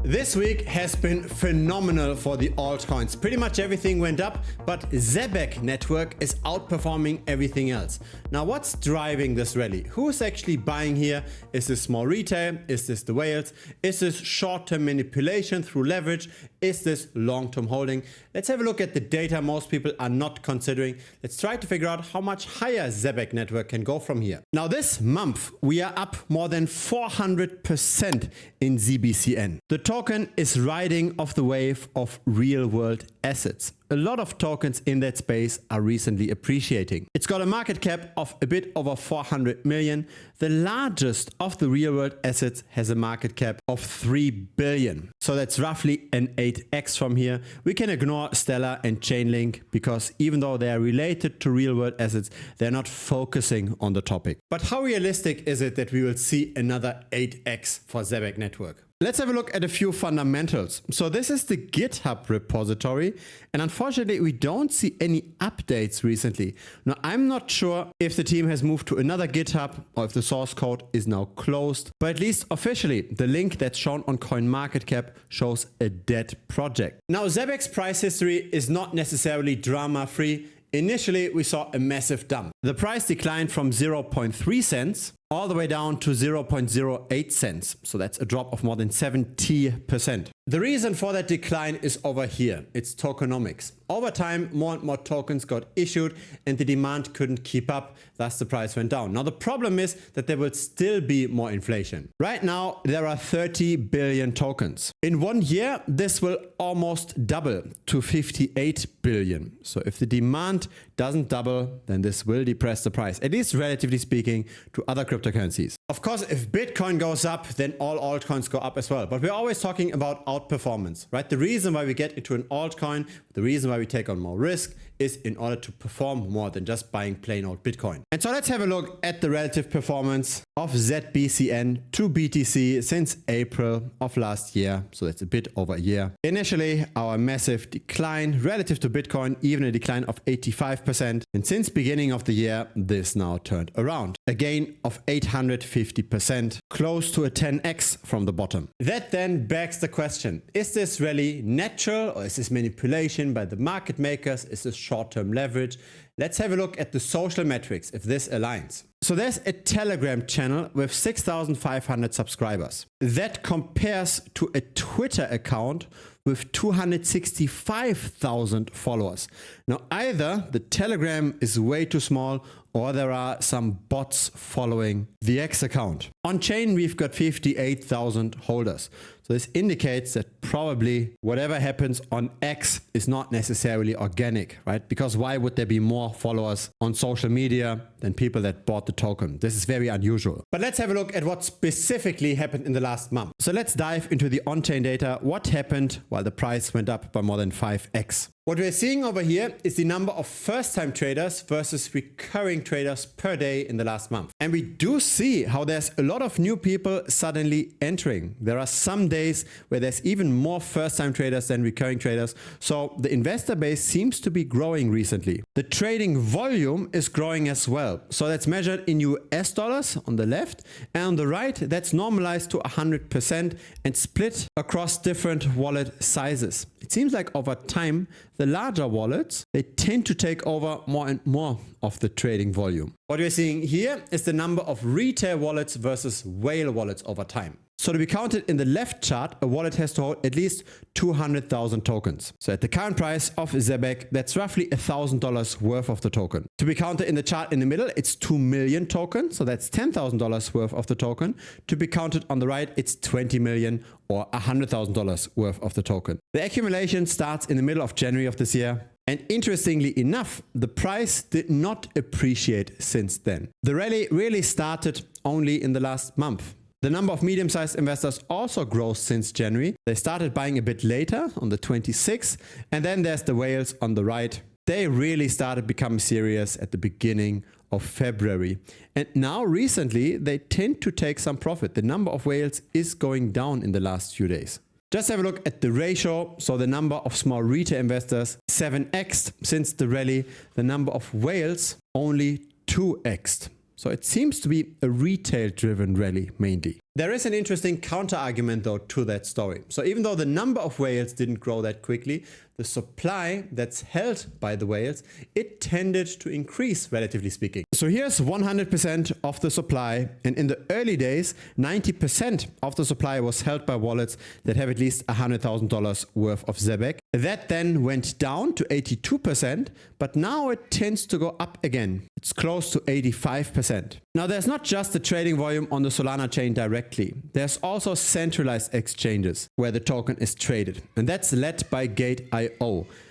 This week has been phenomenal for the altcoins. Pretty much everything went up, but Zebec network is outperforming everything else. Now, what's driving this rally? Who's actually buying here? Is this small retail? Is this the whales? Is this short-term manipulation through leverage? Is this long-term holding? Let's have a look at the data most people are not considering. Let's try to figure out how much higher Zebec network can go from here. Now, this month, we are up more than 400% in ZBCN. The token is riding off the wave of real-world assets. A lot of tokens in that space are recently appreciating. It's got a market cap of a bit over 400 million. The largest of the real-world assets has a market cap of 3 billion. So that's roughly an 8x from here. We can ignore Stellar and Chainlink because even though they are related to real-world assets, they're not focusing on the topic. But how realistic is it that we will see another 8x for Zebec network? Let's have a look at a few fundamentals. So this is the GitHub repository, and unfortunately we don't see any updates recently. Now, I'm not sure if the team has moved to another GitHub or if the source code is now closed, but at least officially the link that's shown on CoinMarketCap shows a dead project. Now, Zebec's price history is not necessarily drama-free. Initially, we saw a massive dump. The price declined from 0.3 cents all the way down to 0.08 cents. So that's a drop of more than 70%. The reason for that decline is over here. It's tokenomics. Over time, more and more tokens got issued and the demand couldn't keep up. Thus, the price went down. Now, the problem is that there will still be more inflation. Right now, there are 30 billion tokens. In 1 year, this will almost double to 58 billion. So if the demand doesn't double, then this will depress the price, at least relatively speaking, to other cryptocurrencies. Of course, if Bitcoin goes up, then all altcoins go up as well. But we're always talking about outperformance, right? The reason why we get into an altcoin, the reason why we take on more risk is in order to perform more than just buying plain old Bitcoin. And so let's have a look at the relative performance of ZBCN to BTC since April of last year. So that's a bit over a year. Initially, our massive decline relative to Bitcoin, even a decline of 85%. And since beginning of the year, this now turned around. A gain of 850%, close to a 10x from the bottom. That then begs the question, is this really natural or is this manipulation by the market makers? Is this short-term leverage? Let's have a look at the social metrics if this aligns. So there's a Telegram channel with 6,500 subscribers. That compares to a Twitter account with 265,000 followers. Now, either the Telegram is way too small or there are some bots following the X account. On chain, we've got 58,000 holders. So this indicates that probably whatever happens on X is not necessarily organic, right? Because why would there be more followers on social media than people that bought the token? This is very unusual. But let's have a look at what specifically happened in the last month. So let's dive into the on-chain data. What happened while the price went up by more than 5x? What we're seeing over here is the number of first-time traders versus recurring traders per day in the last month. And we do see how there's a lot of new people suddenly entering. There are some days where there's even more first-time traders than recurring traders. So the investor base seems to be growing recently. The trading volume is growing as well. So that's measured in US dollars on the left, and on the right, that's normalized to 100% and split across different wallet sizes. It seems like over time, the larger wallets, they tend to take over more and more of the trading volume. What we're seeing here is the number of retail wallets versus whale wallets over time. So to be counted in the left chart, a wallet has to hold at least 200,000 tokens. So at the current price of Zebec, that's roughly $1,000 worth of the token. To be counted in the chart in the middle, it's 2 million tokens. So that's $10,000 worth of the token. To be counted on the right, it's 20 million or $100,000 worth of the token. The accumulation starts in the middle of January of this year. And interestingly enough, the price did not appreciate since then. The rally really started only in the last month. The number of medium-sized investors also grows since January. They started buying a bit later on the 26th. And then there's the whales on the right. They really started becoming serious at the beginning of February. And now recently, they tend to take some profit. The number of whales is going down in the last few days. Just have a look at the ratio. So the number of small retail investors 7x'd since the rally. The number of whales only 2x'd. So it seems to be a retail-driven rally mainly. There is an interesting counter argument though to that story. So even though the number of whales didn't grow that quickly, the supply that's held by the whales, it tended to increase relatively speaking. So here's 100% of the supply, and in the early days, 90% of the supply was held by wallets that have at least $100,000 worth of Zebec. That then went down to 82%, but now it tends to go up again. It's close to 85%. Now there's not just the trading volume on the Solana chain directly. There's also centralized exchanges where the token is traded, and that's led by Gate.io.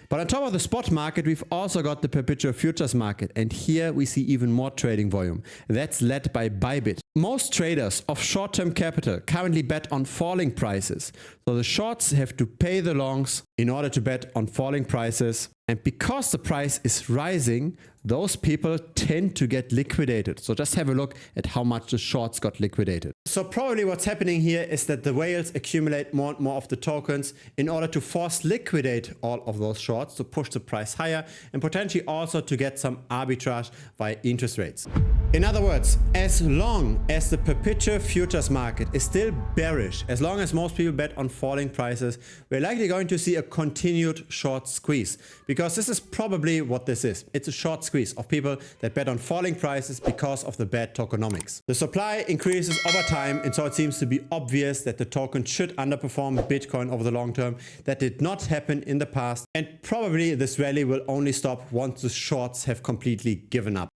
But on top of the spot market, we've also got the perpetual futures market, and here we see even more trading volume. That's led by Bybit. Most traders of short-term capital currently bet on falling prices. So the shorts have to pay the longs in order to bet on falling prices. And because the price is rising, those people tend to get liquidated. So just have a look at how much the shorts got liquidated. So probably what's happening here is that the whales accumulate more and more of the tokens in order to force liquidate all of those shorts to push the price higher and potentially also to get some arbitrage via interest rates. In other words, as long as the perpetual futures market is still bearish, as long as most people bet on falling prices, we're likely going to see a continued short squeeze, because this is probably what this is. It's a short squeeze of people that bet on falling prices because of the bad tokenomics. The supply increases over time, and so it seems to be obvious that the token should underperform Bitcoin over the long term. That did not happen in the past, and probably this rally will only stop once the shorts have completely given up.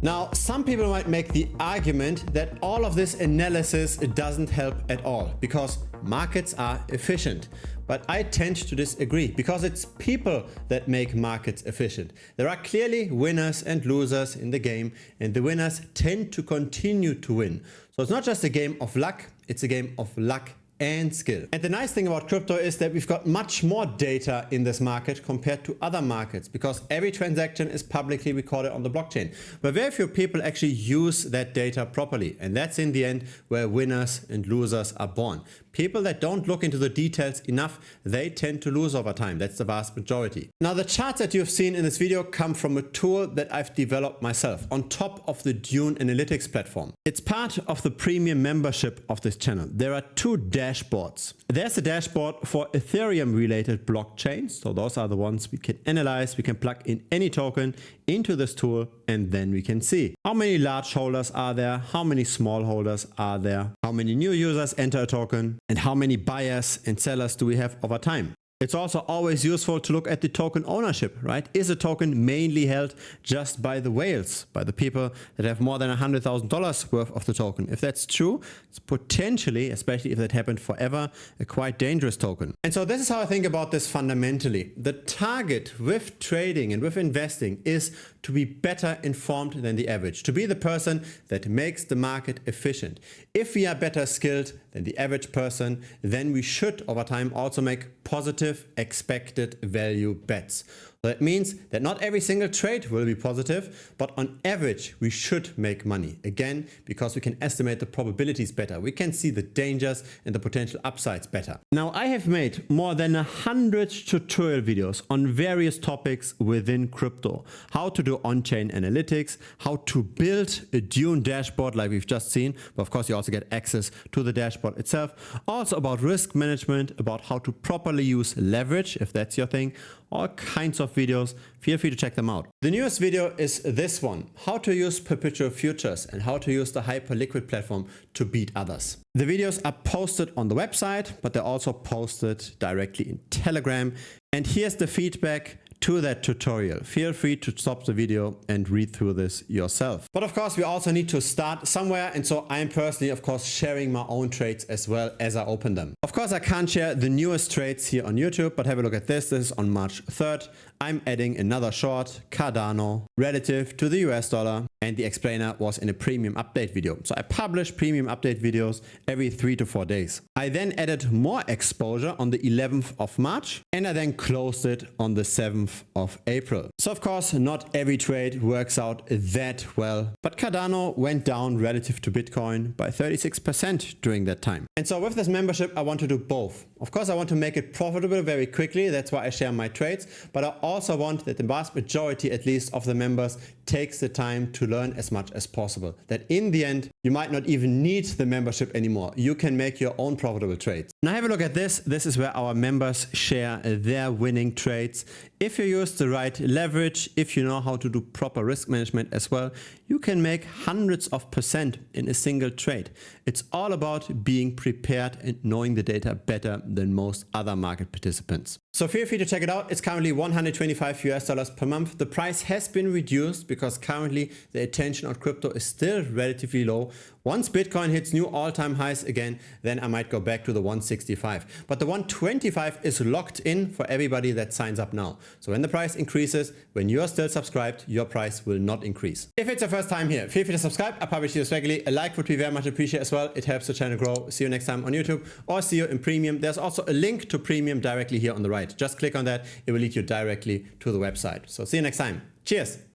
Now, some people might make the argument that all of this analysis doesn't help at all because markets are efficient. But I tend to disagree because it's people that make markets efficient. There are clearly winners and losers in the game, and the winners tend to continue to win. So it's not just a game of luck, it's a game of luck and skill. And the nice thing about crypto is that we've got much more data in this market compared to other markets, because every transaction is publicly recorded on the blockchain. But very few people actually use that data properly. And that's in the end where winners and losers are born. People that don't look into the details enough, they tend to lose over time. That's the vast majority. Now, the charts that you've seen in this video come from a tool that I've developed myself on top of the Dune Analytics platform. It's part of the premium membership of this channel. There are two dashboards. There's a dashboard for Ethereum related blockchains. So those are the ones we can analyze. We can plug in any token into this tool, and then we can see how many large holders are there, how many small holders are there, how many new users enter a token, and how many buyers and sellers do we have over time. It's also always useful to look at the token ownership, right? Is a token mainly held just by the whales, by the people that have more than $100,000 worth of the token? If that's true, it's potentially, especially if that happened forever, a quite dangerous token. And so this is how I think about this fundamentally. The target with trading and with investing is to be better informed than the average, to be the person that makes the market efficient. If we are better skilled than the average person, then we should over time also make positive expected value bets. So that means that not every single trade will be positive, but on average we should make money. Again, because we can estimate the probabilities better. We can see the dangers and the potential upsides better. Now, I have made more than 100 tutorial videos on various topics within crypto. How to do on-chain analytics, how to build a Dune dashboard like we've just seen, but of course you also get access to the dashboard itself. Also about risk management, about how to properly use leverage, if that's your thing. All kinds of videos. Feel free to check them out. The newest video is this one, how to use perpetual futures and how to use the hyperliquid platform to beat others. The videos are posted on the website, but they're also posted directly in Telegram. And here's the feedback to that tutorial. Feel free to stop the video and read through this yourself. But of course, we also need to start somewhere. And so I'm personally, of course, sharing my own trades as well as I open them. Of course, I can't share the newest trades here on YouTube, but have a look at this. This is on March 3rd. I'm adding another short, Cardano, relative to the US dollar. And the explainer was in a premium update video. So I publish premium update videos every 3 to 4 days. I then added more exposure on the 11th of March, and I then closed it on the 7th of April. So of course, not every trade works out that well, but Cardano went down relative to Bitcoin by 36% during that time. And so with this membership, I want to do both. Of course, I want to make it profitable very quickly. That's why I share my trades, but I also want that the vast majority, at least of the members, takes the time to learn as much as possible. That in the end, you might not even need the membership anymore. You can make your own profitable trades. Now have a look at this. This is where our members share their winning trades. If you use the right leverage, if you know how to do proper risk management as well, you can make hundreds of % in a single trade. It's all about being prepared and knowing the data better than most other market participants. So feel free to check it out. It's currently $125 per month. The price has been reduced because currently the attention on crypto is still relatively low. Once Bitcoin hits new all-time highs again, then I might go back to the 165. But the 125 is locked in for everybody that signs up now. So when the price increases, when you're still subscribed, your price will not increase. If it's your first time here, feel free to subscribe. I publish videos regularly. A like would be very much appreciated as well. It helps the channel grow. See you next time on YouTube or see you in Premium. There's also a link to Premium directly here on the right. Just click on that. It will lead you directly to the website. So see you next time. Cheers.